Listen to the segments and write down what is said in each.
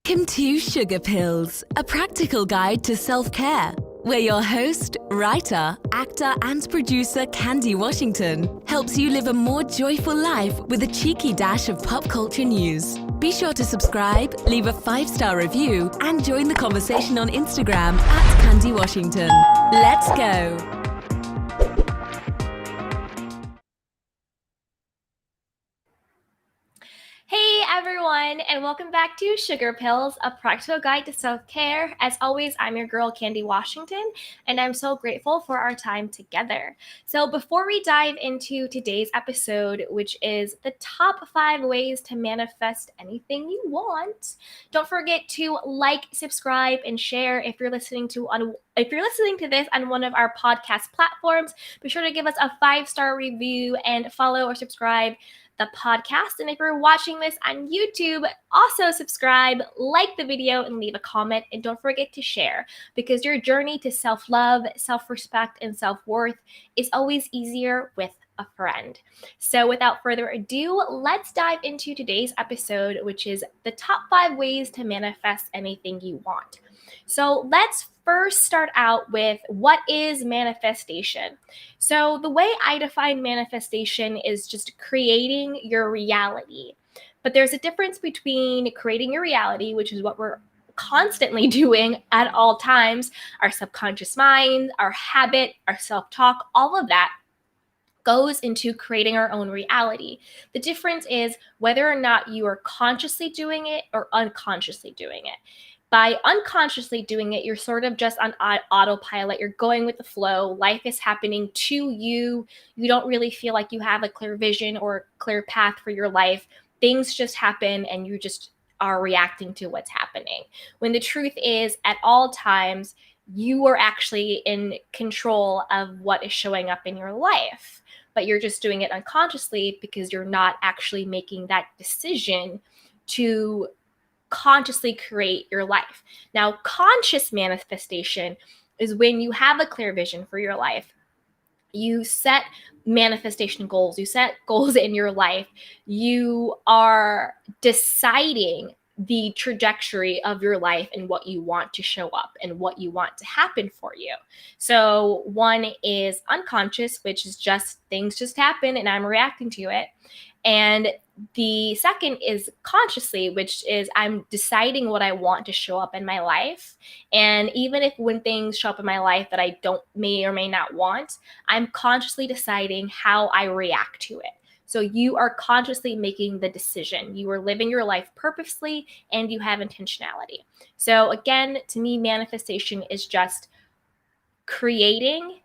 Welcome to Sugar Pills, a practical guide to self-care, where your host, writer, actor, and producer Candy Washington helps you live a more joyful life with a cheeky dash of pop culture news. Be sure to subscribe, leave a 5-star review, and join the conversation on Instagram at Candy Washington. Let's go! Hey everyone, and welcome back to Sugar Pills, a practical guide to self-care. As always, I'm your girl Candy Washington, and I'm so grateful for our time together. So before we dive into today's episode, which is the top 5 ways to manifest anything you want, don't forget to like, subscribe, and share if you're listening to this on one of our podcast platforms. Be sure to give us a 5-star review and follow or subscribe the podcast. And if you're watching this on YouTube, also subscribe, like the video, and leave a comment. And don't forget to share, because your journey to self-love, self-respect, and self-worth is always easier with a friend. So without further ado, let's dive into today's episode, which is the top 5 ways to manifest anything you want. So let's first start out with what is manifestation. So the way I define manifestation is just creating your reality. But there's a difference between creating your reality, which is what we're constantly doing at all times, our subconscious mind, our habit, our self-talk, all of that goes into creating our own reality. The difference is whether or not you are consciously doing it or unconsciously doing it. By unconsciously doing it, you're sort of just on autopilot. You're going with the flow. Life is happening to you. You don't really feel like you have a clear vision or a clear path for your life. Things just happen and you just are reacting to what's happening. When the truth is, at all times, you are actually in control of what is showing up in your life. But you're just doing it unconsciously because you're not actually making that decision to consciously create your life. Now, conscious manifestation is when you have a clear vision for your life. You set manifestation goals. You set goals in your life. You are deciding the trajectory of your life and what you want to show up and what you want to happen for you. So one is unconscious, which is just things just happen and I'm reacting to it. And the second is consciously, which is I'm deciding what I want to show up in my life. And even if when things show up in my life that I may or may not want, I'm consciously deciding how I react to it. So you are consciously making the decision. You are living your life purposely and you have intentionality. So again, to me, manifestation is just creating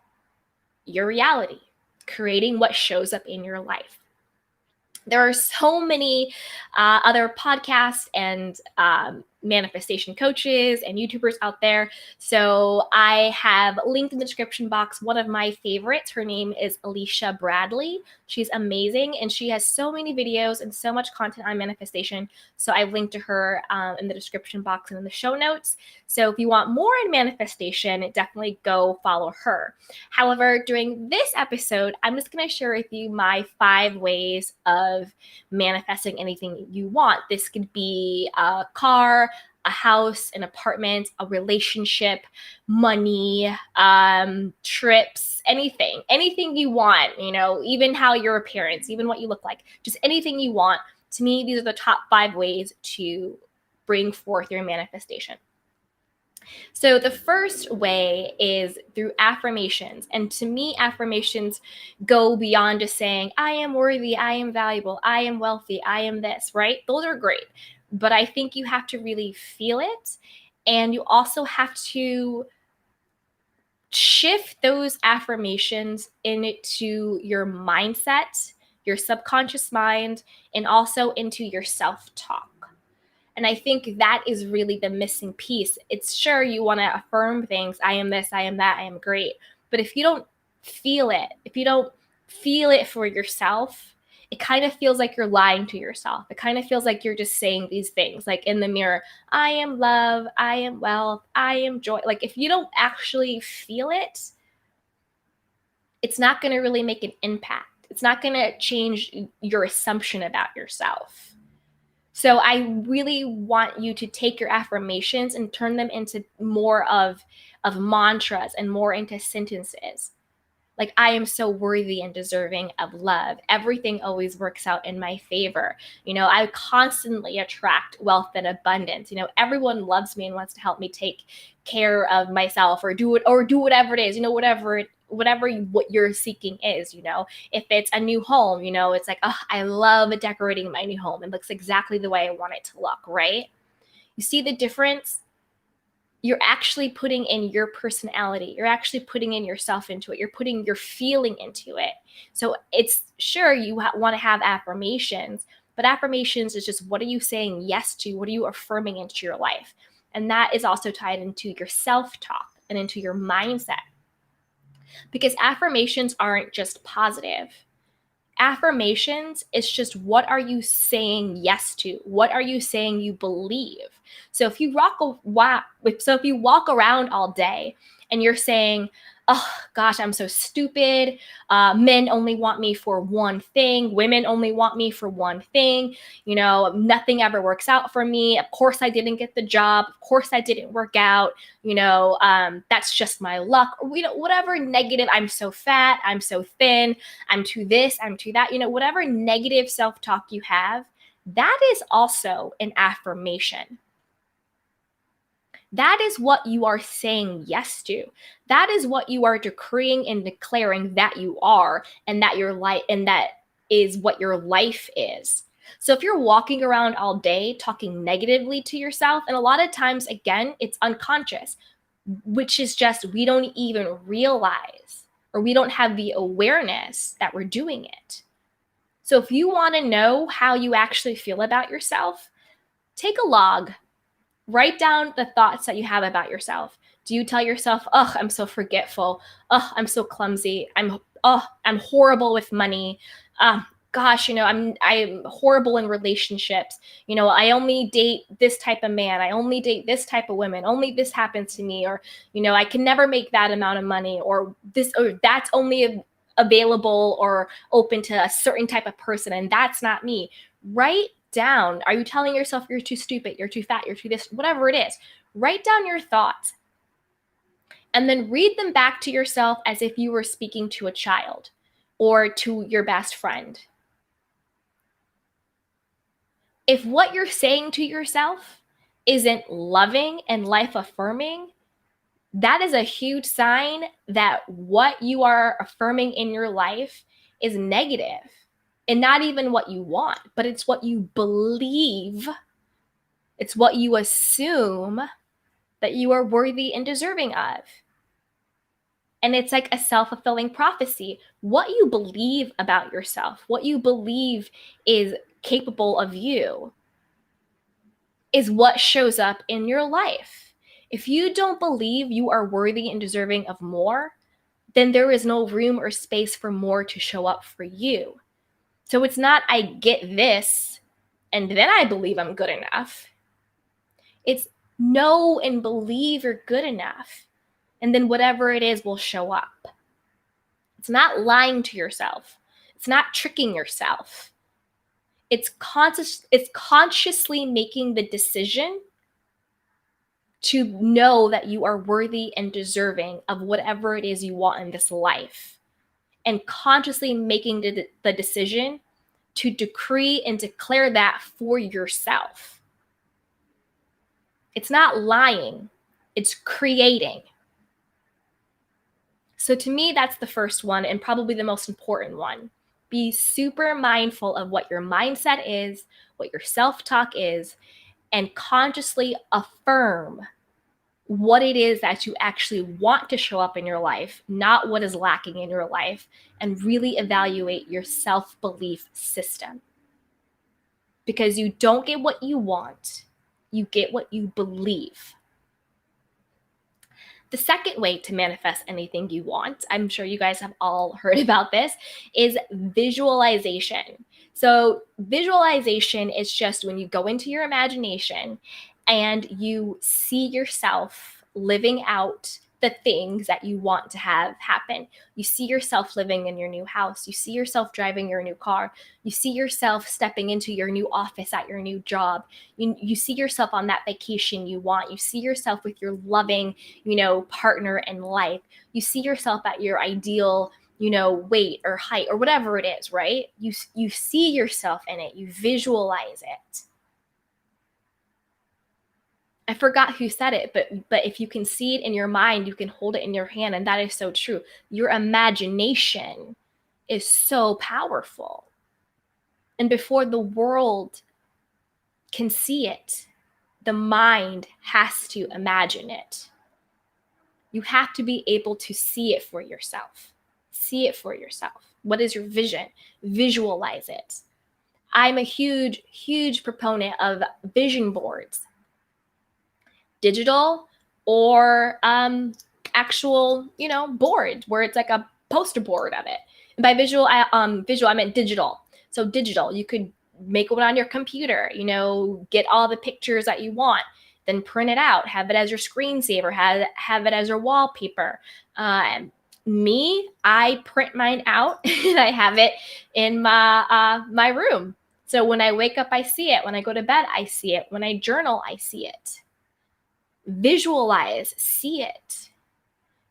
your reality, creating what shows up in your life. There are so many other podcasts and manifestation coaches and YouTubers out there. So I have linked in the description box one of my favorites. Her name is Alicia Bradley. She's amazing and she has so many videos and so much content on manifestation. So I've linked to her in the description box and in the show notes. So if you want more in manifestation, definitely go follow her. However, during this episode, I'm just going to share with you my 5 ways of manifesting anything you want. This could be a car, a house, an apartment, a relationship, money, trips, anything you want, even how your appearance, even what you look like, just anything you want. To me, these are the top 5 ways to bring forth your manifestation. So the first way is through affirmations. And to me, affirmations go beyond just saying, I am worthy, I am valuable, I am wealthy, I am this, right? Those are great. But I think you have to really feel it. And you also have to shift those affirmations into your mindset, your subconscious mind, and also into your self-talk. And I think that is really the missing piece. It's sure you want to affirm things. I am this, I am that, I am great. But if you don't feel it for yourself, it kind of feels like you're lying to yourself. It kind of feels like you're just saying these things like in the mirror, I am love, I am wealth, I am joy. Like if you don't actually feel it, it's not going to really make an impact. It's not going to change your assumption about yourself. So I really want you to take your affirmations and turn them into more of mantras and more into sentences. Like, I am so worthy and deserving of love. Everything always works out in my favor. I constantly attract wealth and abundance. Everyone loves me and wants to help me take care of myself or do whatever it is, what you're seeking is. If it's a new home, it's like, oh, I love decorating my new home. It looks exactly the way I want it to look, right? You see the difference? You're actually putting in your personality. You're actually putting in yourself into it. You're putting your feeling into it. So it's sure you want to have affirmations, but affirmations is just, what are you saying yes to? What are you affirming into your life? And that is also tied into your self-talk and into your mindset. Because affirmations aren't just positive. Affirmations is just, what are you saying yes to? What are you saying you believe? So if you walk around all day and you're saying, oh gosh, I'm so stupid. Men only want me for one thing. Women only want me for one thing. Nothing ever works out for me. Of course I didn't get the job. Of course I didn't work out. That's just my luck. Or, whatever negative, I'm so fat, I'm so thin, I'm too this, I'm too that, whatever negative self-talk you have, that is also an affirmation. That is what you are saying yes to. That is what you are decreeing and declaring that you are, and that your life, and that is what your life is. So if you're walking around all day talking negatively to yourself, and a lot of times, again, it's unconscious, which is just, we don't even realize, or we don't have the awareness that we're doing it. So if you want to know how you actually feel about yourself, take a log. Write down the thoughts that you have about yourself. Do you tell yourself, oh, I'm so forgetful. Oh, I'm so clumsy. I'm horrible with money. Gosh, I'm horrible in relationships. I only date this type of man. I only date this type of women. Only this happens to me. Or, I can never make that amount of money, or this, or that's only available or open to a certain type of person, and that's not me. Write down, are you telling yourself you're too stupid, you're too fat, you're too this, whatever it is? Write down your thoughts and then read them back to yourself as if you were speaking to a child or to your best friend. If what you're saying to yourself isn't loving and life affirming, that is a huge sign that what you are affirming in your life is negative, and not even what you want, but it's what you believe. It's what you assume that you are worthy and deserving of. And it's like a self-fulfilling prophecy. What you believe about yourself, what you believe is capable of you, is what shows up in your life. If you don't believe you are worthy and deserving of more, then there is no room or space for more to show up for you. So it's not, I get this, and then I believe I'm good enough. It's know and believe you're good enough, and then whatever it is will show up. It's not lying to yourself. It's not tricking yourself. It's consciously making the decision to know that you are worthy and deserving of whatever it is you want in this life, and consciously making the decision to decree and declare that for yourself. It's not lying, it's creating. So to me, that's the first one, and probably the most important one. Be super mindful of what your mindset is, what your self-talk is, and consciously affirm what it is that you actually want to show up in your life, not what is lacking in your life, and really evaluate your self-belief system. Because you don't get what you want, you get what you believe. The second way to manifest anything you want, I'm sure you guys have all heard about this, is visualization. So visualization is just when you go into your imagination and you see yourself living out the things that you want to have happen. You see yourself living in your new house. You see yourself driving your new car. You see yourself stepping into your new office at your new job. You see yourself on that vacation you want. You see yourself with your loving, partner in life. You see yourself at your ideal, weight or height or whatever it is, right? You see yourself in it. You visualize it. I forgot who said it, but if you can see it in your mind, you can hold it in your hand, and that is so true. Your imagination is so powerful. And before the world can see it, the mind has to imagine it. You have to be able to see it for yourself. See it for yourself. What is your vision? Visualize it. I'm a huge, huge proponent of vision boards. Digital or actual, board where it's like a poster board of it. And by visual, I meant digital. So digital, you could make one on your computer, get all the pictures that you want, then print it out, have it as your screensaver, have it as your wallpaper. Me, I print mine out and I have it in my room. So when I wake up, I see it. When I go to bed, I see it. When I journal, I see it. Visualize, see it.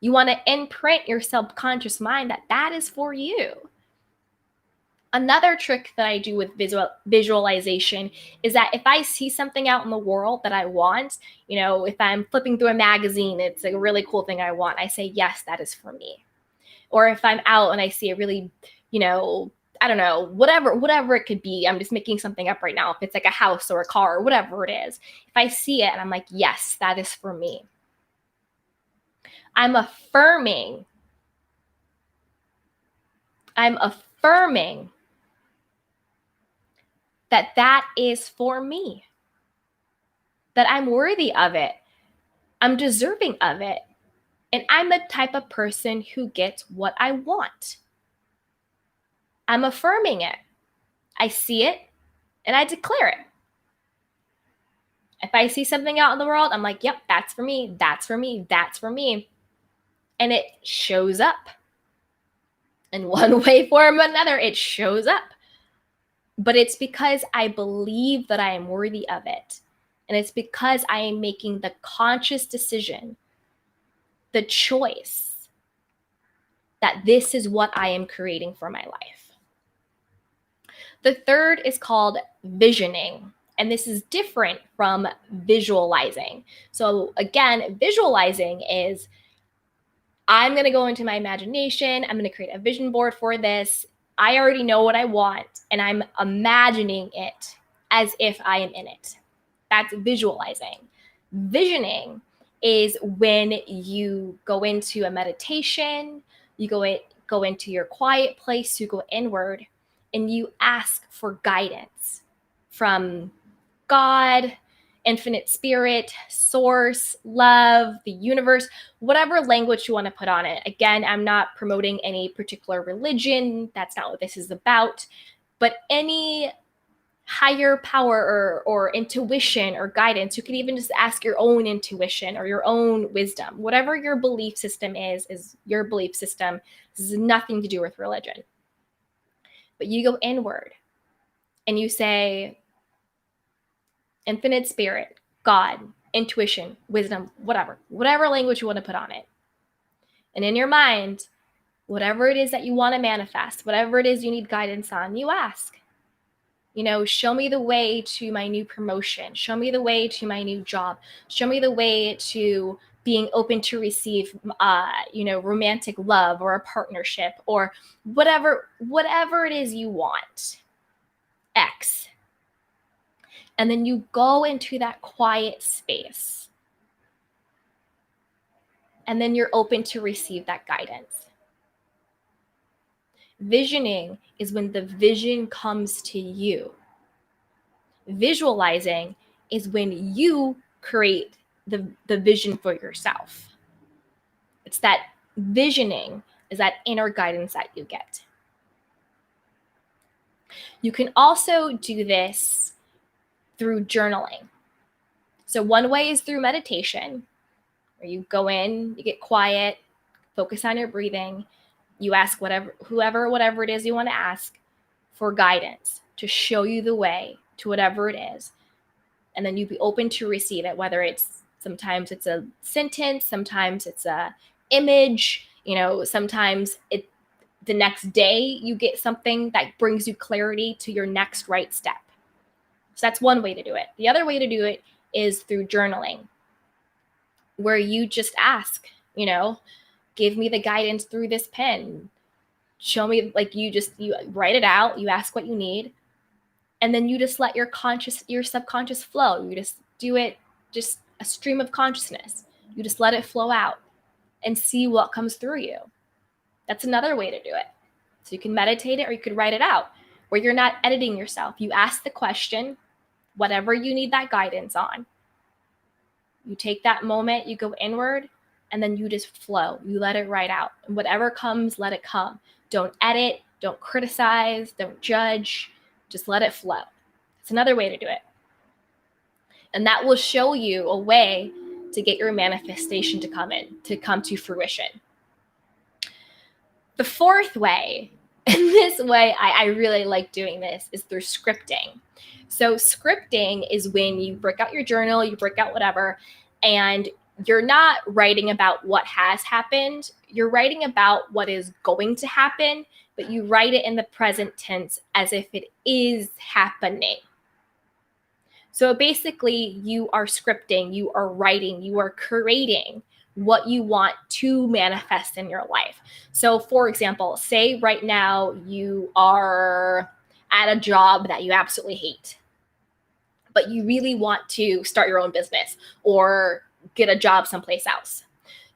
You want to imprint your subconscious mind that is for you. Another trick that I do with visualization is that if I see something out in the world that I want, if I'm flipping through a magazine, it's a really cool thing I want, I say, yes, that is for me. Or if I'm out and I see a really, I don't know, whatever it could be. I'm just making something up right now. If it's like a house or a car or whatever it is, if I see it and I'm like, yes, that is for me. I'm affirming that is for me, that I'm worthy of it. I'm deserving of it. And I'm the type of person who gets what I want. I'm affirming it. I see it and I declare it. If I see something out in the world, I'm like, yep, that's for me, that's for me, that's for me. And it shows up. In one way, form, or another, it shows up. But it's because I believe that I am worthy of it. And it's because I am making the conscious decision, the choice, that this is what I am creating for my life. The third is called visioning. And this is different from visualizing. So again, visualizing is I'm going to go into my imagination. I'm going to create a vision board for this. I already know what I want, and I'm imagining it as if I am in it. That's visualizing. Visioning is when you go into a meditation, you go into your quiet place, you go inward, and you ask for guidance from God, infinite spirit, source, love, the universe, whatever language you want to put on it. Again, I'm not promoting any particular religion. That's not what this is about. But any higher power or intuition or guidance, you can even just ask your own intuition or your own wisdom. Whatever your belief system is your belief system. This has nothing to do with religion. But you go inward and you say, infinite spirit, God, intuition, wisdom, whatever language you want to put on it. And in your mind, whatever it is that you want to manifest, whatever it is you need guidance on, you ask. Show me the way to my new promotion. Show me the way to my new job. Show me the way to being open to receive, romantic love or a partnership or whatever it is you want. X. And then you go into that quiet space. And then you're open to receive that guidance. Visioning is when the vision comes to you. Visualizing is when you create the vision for yourself. It's that visioning is that inner guidance that you get. You can also do this through journaling. So one way is through meditation. where you go in, you get quiet, focus on your breathing, you ask whatever it is you want to ask for guidance to show you the way to whatever it is. And then you be open to receive it, whether sometimes it's a sentence, sometimes it's a image, sometimes the next day you get something that brings you clarity to your next right step. So that's one way to do it. The other way to do it is through journaling, where you just ask, give me the guidance through this pen. Show me, you write it out, you ask what you need, and then you just let your subconscious flow. You just do it, just a stream of consciousness. You just let it flow out and see what comes through you. That's another way to do it. So you can meditate it, or you could write it out, where you're not editing yourself. You ask the question, whatever you need that guidance on. You take that moment, you go inward, and then you just flow. You let it right out. And whatever comes, let it come. Don't edit, don't criticize, don't judge. Just let it flow. It's another way to do it. And that will show you a way to get your manifestation to come to fruition. The fourth way, and this way I really like doing this, is through scripting. So scripting is when you break out your journal, you break out whatever, and you're not writing about what has happened. You're writing about what is going to happen, but you write it in the present tense as if it is happening. So basically, you are scripting, you are writing, you are creating what you want to manifest in your life. So for example, say right now you are at a job that you absolutely hate, but you really want to start your own business or get a job someplace else.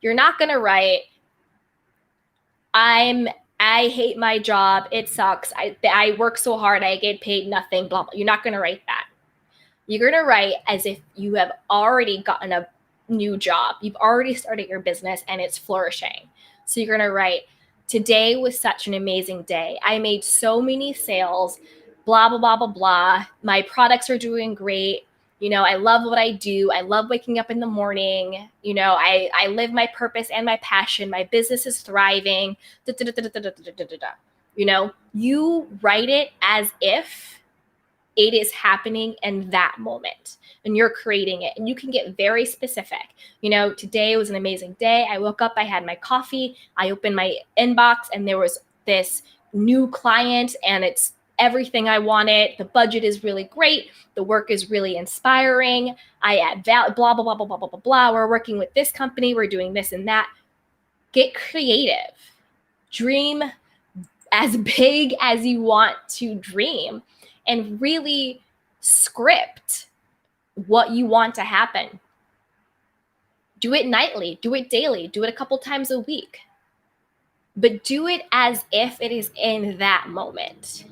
You're not going to write, I hate my job, it sucks, I work so hard, I get paid nothing, blah, blah. You're not going to write that. You're going to write as if you have already gotten a new job. You've already started your business and it's flourishing. So you're going to write, today was such an amazing day. I made so many sales, blah, blah, blah, blah, blah. My products are doing great. I love what I do. I love waking up in the morning. I live my purpose and my passion. My business is thriving. You write it as if it is happening in that moment, and you're creating it. And you can get very specific. Today was an amazing day. I woke up, I had my coffee, I opened my inbox, and there was this new client, and it's everything I wanted. The budget is really great. The work is really inspiring. I add value, blah, blah, blah, blah, blah, blah, blah, blah. We're working with this company. We're doing this and that. Get creative. Dream as big as you want to dream, and really script what you want to happen. Do it nightly, do it daily, do it a couple times a week, but do it as if it is in that moment.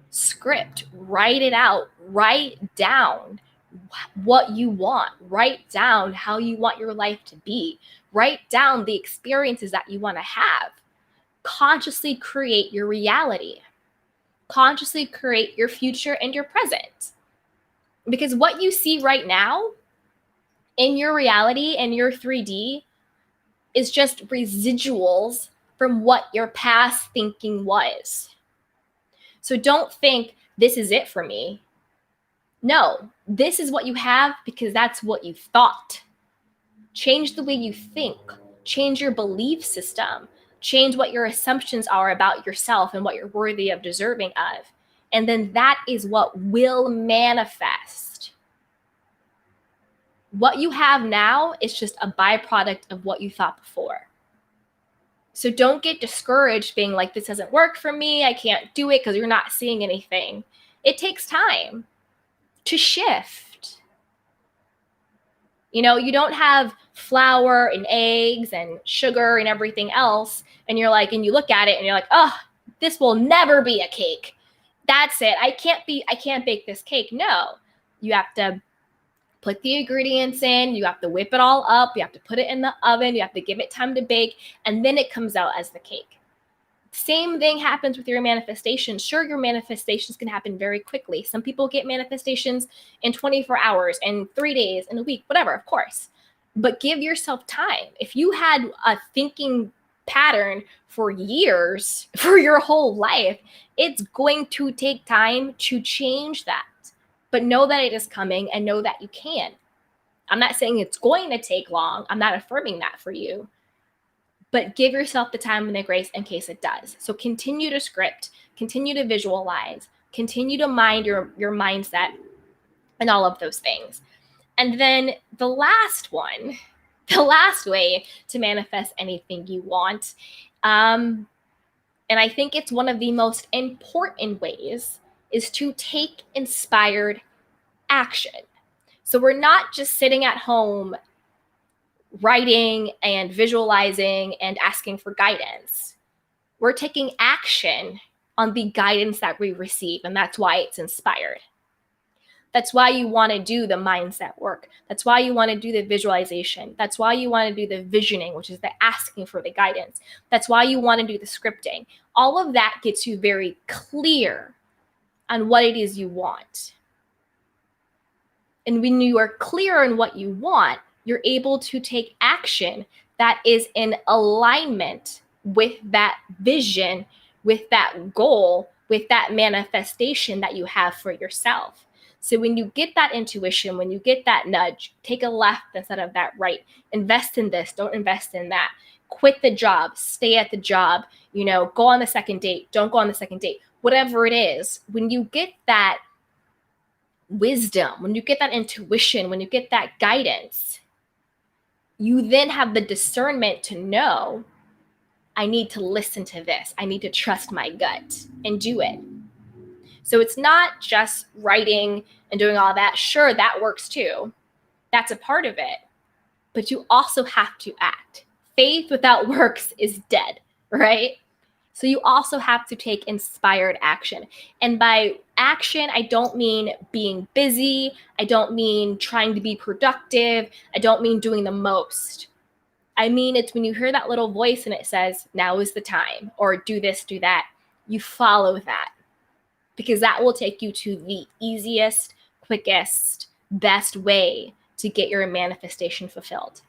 Script, write it out, write down what you want, write down how you want your life to be, write down the experiences that you want to have. Consciously create your reality. Consciously create your future and your present. Because what you see right now in your reality and your 3D is just residuals from what your past thinking was. So don't think this is it for me. No, this is what you have because that's what you thought. Change the way you think. Change your belief system. Change what your assumptions are about yourself and what you're worthy of, deserving of. And then that is what will manifest. What you have now is just a byproduct of what you thought before. So don't get discouraged being like, this doesn't work for me, I can't do it, because you're not seeing anything. It takes time to shift. You don't have flour and eggs and sugar and everything else, and you're like, and you look at it and you're like, oh, this will never be a cake. That's it. I can't bake this cake. No, you have to put the ingredients in, you have to whip it all up, you have to put it in the oven, you have to give it time to bake, and then it comes out as the cake. Same thing happens with your manifestations. Sure, your manifestations can happen very quickly. Some people get manifestations in 24 hours, in 3 days, in a week, whatever, of course. but give yourself time. If you had a thinking pattern for years, for your whole life, it's going to take time to change that. But know that it is coming and know that you can. I'm not saying it's going to take long. I'm not affirming that for you. But give yourself the time and the grace in case it does. So continue to script, continue to visualize, continue to mind your mindset and all of those things. And then the last one, the last way to manifest anything you want, and I think it's one of the most important ways, is to take inspired action. So we're not just sitting at home writing and visualizing and asking for guidance. We're taking action on the guidance that we receive, and that's why it's inspired. That's why you want to do the mindset work. That's why you want to do the visualization. That's why you want to do the visioning, which is the asking for the guidance. That's why you want to do the scripting. All of that gets you very clear on what it is you want. And when you are clear on what you want, you're able to take action that is in alignment with that vision, with that goal, with that manifestation that you have for yourself. So when you get that intuition, when you get that nudge, take a left instead of that right. Invest in this, don't invest in that. Quit the job, stay at the job, go on the second date, don't go on the second date. Whatever it is, when you get that wisdom, when you get that intuition, when you get that guidance, you then have the discernment to know, I need to listen to this. I need to trust my gut and do it. So it's not just writing and doing all that. Sure, that works too. That's a part of it. But you also have to act. Faith without works is dead, right? So you also have to take inspired action. And by action, I don't mean being busy. I don't mean trying to be productive. I don't mean doing the most. I mean, it's when you hear that little voice and it says, now is the time, or do this, do that. You follow that, because that will take you to the easiest, quickest, best way to get your manifestation fulfilled.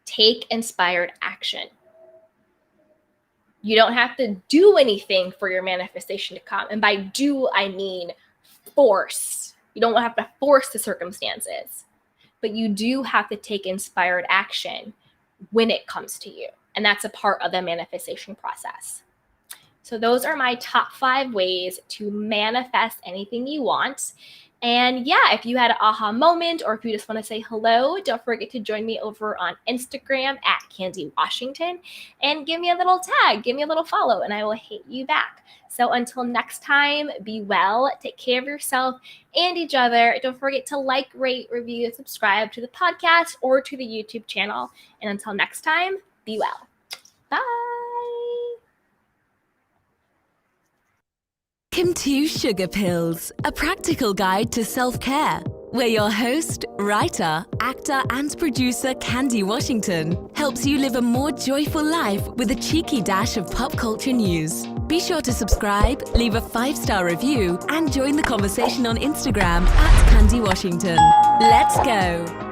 Take inspired action. You don't have to do anything for your manifestation to come. And by do, I mean force. You don't have to force the circumstances, but you do have to take inspired action when it comes to you. And that's a part of the manifestation process. So those are my top 5 ways to manifest anything you want. And yeah, if you had an aha moment, or if you just want to say hello, don't forget to join me over on Instagram at Candy Washington and give me a little tag, give me a little follow, and I will hit you back. So until next time, be well, take care of yourself and each other. Don't forget to like, rate, review, and subscribe to the podcast or to the YouTube channel. And until next time, be well. Bye. Welcome to Sugar Pills, a practical guide to self-care, where your host, writer, actor, and producer Candy Washington helps you live a more joyful life with a cheeky dash of pop culture news. Be sure to subscribe, leave a 5-star review, and join the conversation on Instagram at Candy Washington. Let's go!